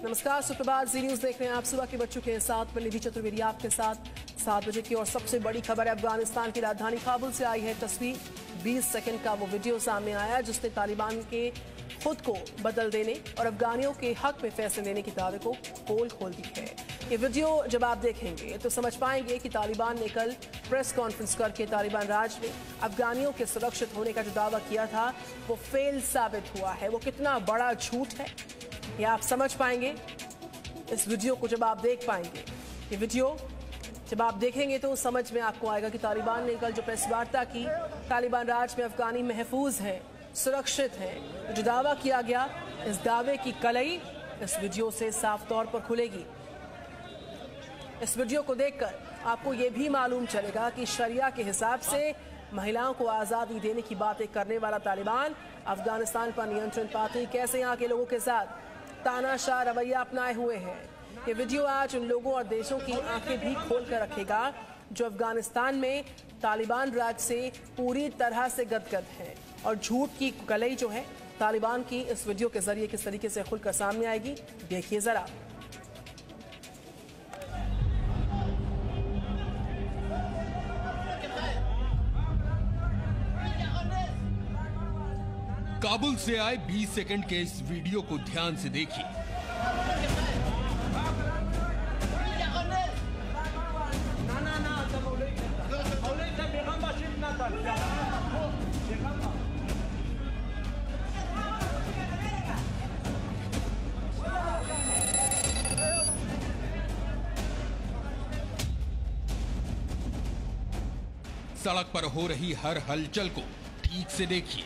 नमस्कार, सुप्रभात। जी न्यूज देख रहे हैं आप। सुबह के बच्चों के साथ में निधि चतुर्वेदी आपके साथ 7 बजे की। और सबसे बड़ी खबर है, अफगानिस्तान की राजधानी काबुल से आई है तस्वीर। 20 सेकंड का वो वीडियो सामने आया जिसने तालिबान के खुद को बदल देने और अफगानियों के हक में फैसले लेने के दावे को पोल खोल दी है। ये वीडियो जब आप देखेंगे तो समझ पाएंगे कि तालिबान ने कल प्रेस कॉन्फ्रेंस करके तालिबान राज में अफगानियों के सुरक्षित होने का जो दावा किया था वो फेल साबित हुआ है। वो कितना बड़ा झूठ है ये आप समझ पाएंगे इस वीडियो को जब आप देख पाएंगे। ये वीडियो जब आप देखेंगे तो समझ में आपको आएगा कि तालिबान ने कल जो प्रेस वार्ता की, तालिबान राज में अफगानी महफूज हैं, सुरक्षित हैं, जो दावा किया गया, इस दावे की कलई इस वीडियो से साफ तौर पर खुलेगी। इस वीडियो को देखकर आपको ये भी मालूम चलेगा कि शरिया के हिसाब से महिलाओं को आज़ादी देने की बातें करने वाला तालिबान अफगानिस्तान पर नियंत्रण पाते कैसे यहाँ के लोगों के साथ तानाशाह रवैया अपनाए हुए हैं। ये वीडियो आज उन लोगों और देशों की आंखें भी खोल कर रखेगा जो अफगानिस्तान में तालिबान राज से पूरी तरह से गदगद हैं। और झूठ की कलई जो है तालिबान की इस वीडियो के जरिए किस तरीके से खुलकर सामने आएगी, देखिए जरा। काबुल से आए 20 सेकंड के इस वीडियो को ध्यान से देखिए। सड़क पर हो रही हर हलचल को ठीक से देखिए।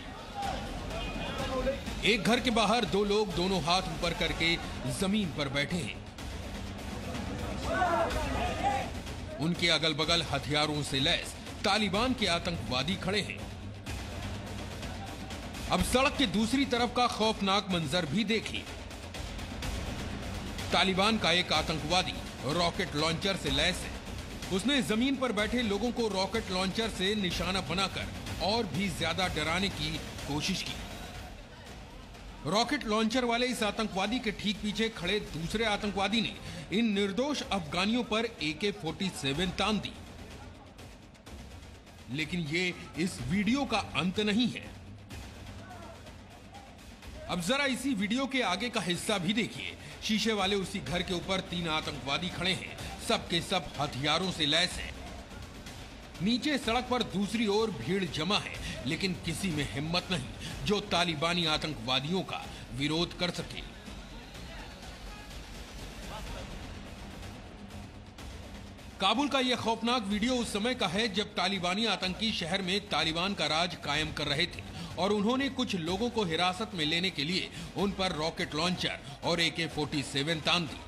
एक घर के बाहर दो लोग दोनों हाथ ऊपर करके जमीन पर बैठे हैं। उनके अगल बगल हथियारों से लैस तालिबान के आतंकवादी खड़े हैं। अब सड़क के दूसरी तरफ का खौफनाक मंजर भी देखिए। तालिबान का एक आतंकवादी रॉकेट लॉन्चर से लैस है। उसने जमीन पर बैठे लोगों को रॉकेट लॉन्चर से निशाना बनाकर और भी ज्यादा डराने की कोशिश की। रॉकेट लॉन्चर वाले इस आतंकवादी के ठीक पीछे खड़े दूसरे आतंकवादी ने इन निर्दोष अफगानियों पर AK-47 तान दी। लेकिन ये इस वीडियो का अंत नहीं है। अब जरा इसी वीडियो के आगे का हिस्सा भी देखिए। शीशे वाले उसी घर के ऊपर 3 आतंकवादी खड़े हैं। सब के सब हथियारों से लैस हैं। नीचे सड़क पर दूसरी ओर भीड़ जमा है, लेकिन किसी में हिम्मत नहीं जो तालिबानी आतंकवादियों का विरोध कर सके। काबुल का यह खौफनाक वीडियो उस समय का है जब तालिबानी आतंकी शहर में तालिबान का राज कायम कर रहे थे और उन्होंने कुछ लोगों को हिरासत में लेने के लिए उन पर रॉकेट लॉन्चर और AK-47 तान दी।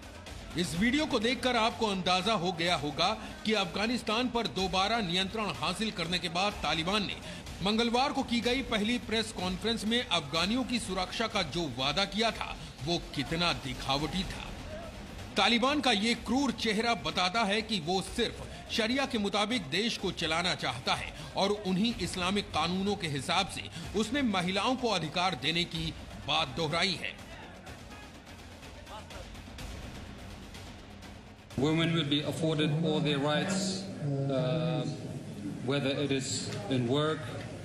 इस वीडियो को देखकर आपको अंदाजा हो गया होगा कि अफगानिस्तान पर दोबारा नियंत्रण हासिल करने के बाद तालिबान ने मंगलवार को की गई पहली प्रेस कॉन्फ्रेंस में अफगानियों की सुरक्षा का जो वादा किया था वो कितना दिखावटी था। तालिबान का ये क्रूर चेहरा बताता है कि वो सिर्फ शरिया के मुताबिक देश को चलाना चाहता है और उन्हीं इस्लामिक कानूनों के हिसाब से उसने महिलाओं को अधिकार देने की बात दोहराई है। Women will be afforded all their rights, whether it is in work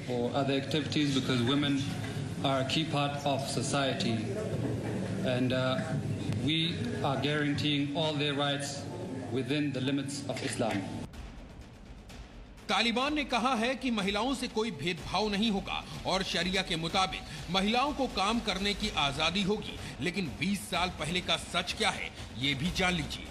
or other activities, because women are a key part of society, and we are guaranteeing all their rights within the limits of Islam. Taliban ने कहा है कि महिलाओं से कोई भेदभाव नहीं होगा और शरिया के मुताबिक महिलाओं को काम करने की आजादी होगी। लेकिन 20 साल पहले का सच क्या है ये भी जान लीजिए।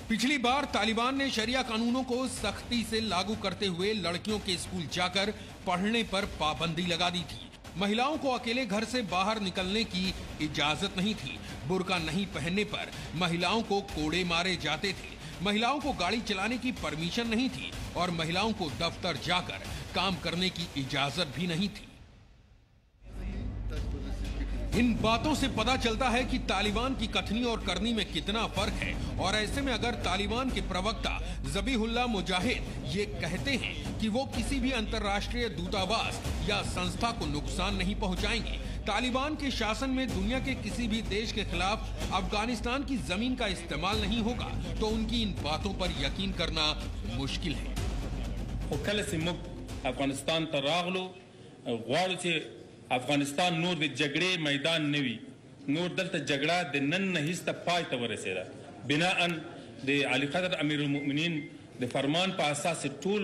पिछली बार तालिबान ने शरिया कानूनों को सख्ती से लागू करते हुए लड़कियों के स्कूल जाकर पढ़ने पर पाबंदी लगा दी थी। महिलाओं को अकेले घर से बाहर निकलने की इजाजत नहीं थी। बुर्का नहीं पहनने पर महिलाओं को कोड़े मारे जाते थे। महिलाओं को गाड़ी चलाने की परमिशन नहीं थी और महिलाओं को दफ्तर जाकर काम करने की इजाजत भी नहीं थी। इन बातों से पता चलता है कि तालिबान की कथनी और करनी में कितना फर्क है। और ऐसे में अगर तालिबान के प्रवक्ता ज़बीहुल्लाह मुजाहिद ये कहते हैं कि वो किसी भी अंतर्राष्ट्रीय दूतावास या संस्था को नुकसान नहीं पहुंचाएंगे, तालिबान के शासन में दुनिया के किसी भी देश के खिलाफ अफगानिस्तान की जमीन का इस्तेमाल नहीं होगा तो उनकी इन बातों पर यकीन करना मुश्किल है। अफगानिस्तान तरागलो गवाड़ो से अफगानिस्तान नूर दे जगड़े मैदान नवी नूर दलता जगड़ा दे नन हिस्सा पाय तवरसेरा बिनाअन दे अली क़दर अमीरुल मुमिनीन दे फरमान पर असास टूल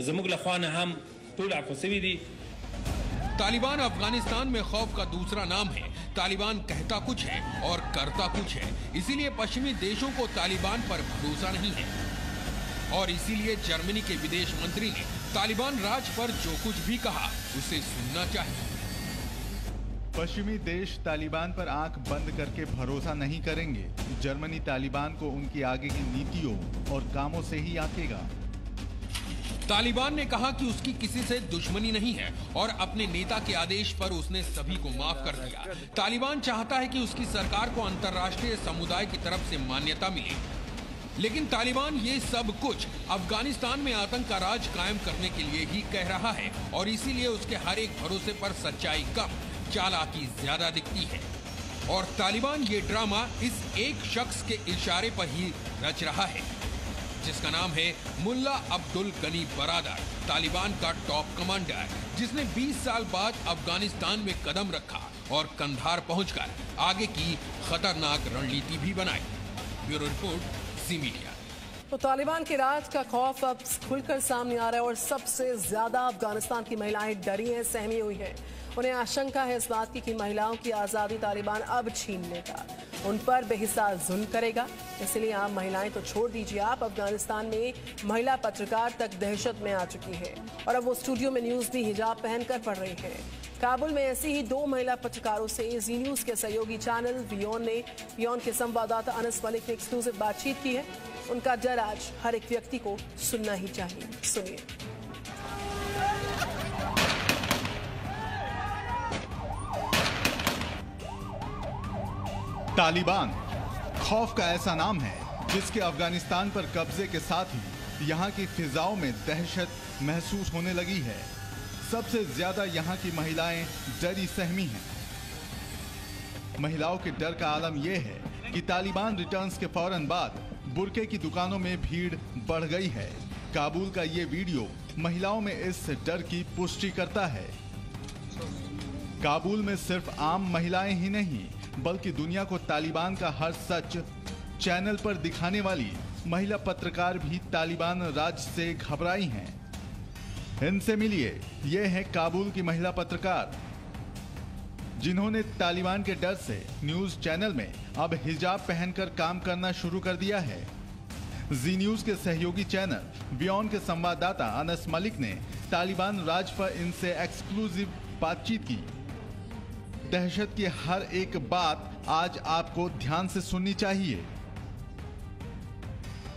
जमुग लखान हम टूल आफो सवी दी। तालिबान अफगानिस्तान में खौफ का दूसरा नाम है। तालिबान कहता कुछ है और करता कुछ है, इसीलिए पश्चिमी देशों को तालिबान पर भरोसा नहीं है और इसीलिए जर्मनी के विदेश मंत्री ने तालिबान राज पर जो कुछ भी कहा उसे सुनना चाहिए। पश्चिमी देश तालिबान पर आंख बंद करके भरोसा नहीं करेंगे। जर्मनी तालिबान को उनकी आगे की नीतियों और कामों से ही आंकेगा। तालिबान ने कहा कि उसकी किसी से दुश्मनी नहीं है और अपने नेता के आदेश पर उसने सभी को माफ कर दिया। तालिबान चाहता है कि उसकी सरकार को अंतर्राष्ट्रीय समुदाय की तरफ से मान्यता मिले, लेकिन तालिबान ये सब कुछ अफगानिस्तान में आतंक का राज कायम करने के लिए ही कह रहा है और इसीलिए उसके हर एक भरोसे पर सच्चाई कम, चालाकी ज्यादा दिखती है और तालिबान ये ड्रामा इस एक शख्स के इशारे पर ही रच रहा है जिसका नाम है मुल्ला अब्दुल गनी बरादर, तालिबान का टॉप कमांडर, जिसने 20 साल बाद अफगानिस्तान में कदम रखा और कंधार पहुंचकर आगे की खतरनाक रणनीति भी बनाई। ब्यूरो रिपोर्ट, जी मीडिया। तो तालिबान के राज का खौफ अब खुलकर सामने आ रहा है और सबसे ज्यादा अफगानिस्तान की महिलाएं डरी हैं, सहमी हुई हैं। उन्हें आशंका है इस बात की कि महिलाओं की आज़ादी तालिबान अब छीन लेगा, उन पर बेहिसाब जुल्म करेगा। इसलिए आप महिलाएं तो छोड़ दीजिए, आप अफगानिस्तान में महिला पत्रकार तक दहशत में आ चुकी है और अब वो स्टूडियो में न्यूज़ भी हिजाब पहनकर पढ़ रही है। काबुल में ऐसी ही 2 महिला पत्रकारों से जी न्यूज़ के सहयोगी चैनल वियोन के संवाददाता अनस मलिक ने एक्सक्लूसिव बातचीत की है। उनका डर आज हर एक व्यक्ति को सुनना ही चाहिए। सुनिए। तालिबान खौफ का ऐसा नाम है जिसके अफगानिस्तान पर कब्जे के साथ ही यहाँ की फिजाओं में दहशत महसूस होने लगी है। सबसे ज्यादा यहाँ की महिलाएं डरी सहमी हैं। महिलाओं के डर का आलम यह है कि तालिबान रिटर्न्स के फौरन बाद बुरके की दुकानों में भीड़ बढ़ गई है। काबुल का ये वीडियो महिलाओं में इस डर की पुष्टि करता है। काबुल में सिर्फ आम महिलाएं ही नहीं बल्कि दुनिया को तालिबान का हर सच चैनल पर दिखाने वाली महिला पत्रकार भी तालिबान राज से घबराई हैं। इनसे मिलिए, ये हैं काबुल की महिला पत्रकार जिन्होंने तालिबान के डर से न्यूज चैनल में अब हिजाब पहनकर काम करना शुरू कर दिया है। जी न्यूज के सहयोगी चैनल बियॉन के संवाददाता अनस मलिक ने तालिबान राज पर इनसे एक्सक्लूसिव बातचीत की। दहशत की हर एक बात आज आपको ध्यान से सुननी चाहिए।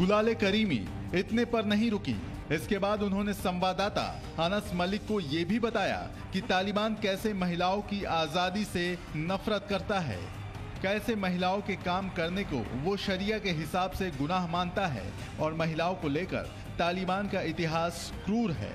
गुलाले करीमी इतने पर नहीं रुकी। इसके बाद उन्होंने संवाददाता अनस मलिक को ये भी बताया कि तालिबान कैसे महिलाओं की आज़ादी से नफरत करता है, कैसे महिलाओं के काम करने को वो शरिया के हिसाब से गुनाह मानता है और महिलाओं को लेकर तालिबान का इतिहास क्रूर है।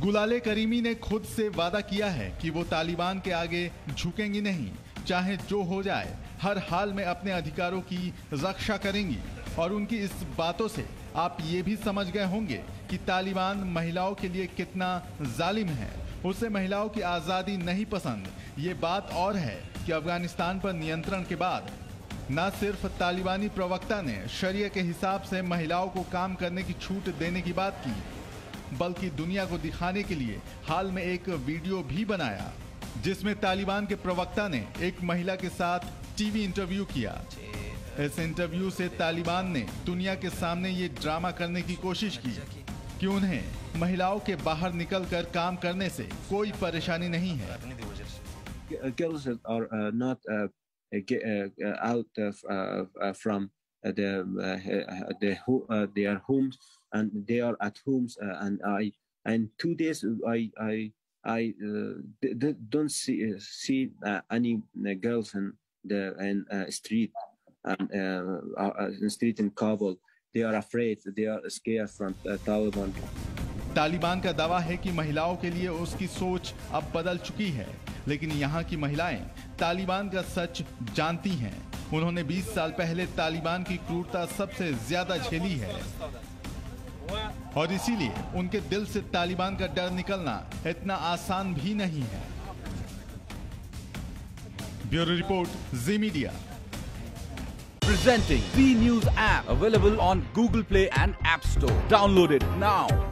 गुलाले करीमी ने खुद से वादा किया है कि वो तालिबान के आगे झुकेंगी नहीं, चाहे जो हो जाए, हर हाल में अपने अधिकारों की रक्षा करेंगी। और उनकी इस बातों से आप ये भी समझ गए होंगे कि तालिबान महिलाओं के लिए कितना जालिम है। उसे महिलाओं की आज़ादी नहीं पसंद। ये बात और है कि अफगानिस्तान पर नियंत्रण के बाद न सिर्फ तालिबानी प्रवक्ता ने शरिया के हिसाब से महिलाओं को काम करने की छूट देने की बात की, बल्कि दुनिया को दिखाने के लिए हाल में एक वीडियो भी बनाया जिसमें तालिबान के प्रवक्ता ने एक महिला के साथ टीवी इंटरव्यू किया। इस इंटरव्यू से तालिबान ने दुनिया के सामने ये ड्रामा करने की कोशिश की कि उन्हें महिलाओं के बाहर निकलकर काम करने से कोई परेशानी नहीं है। Girls are not out from their homes, and they are at homes. And 2 days I don't see any girls in the street in Kabul. They are afraid. They are scared from Taliban. Taliban का दावा है कि महिलाओं के लिए उसकी सोच अब बदल चुकी है, लेकिन यहाँ की महिलाएं तालिबान का सच जानती हैं। उन्होंने 20 साल पहले तालिबान की क्रूरता सबसे ज्यादा झेली है और इसीलिए उनके दिल से तालिबान का डर निकलना इतना आसान भी नहीं है। Bureau report, ji media. Presenting B News app, available on Google Play and App Store. Download it now.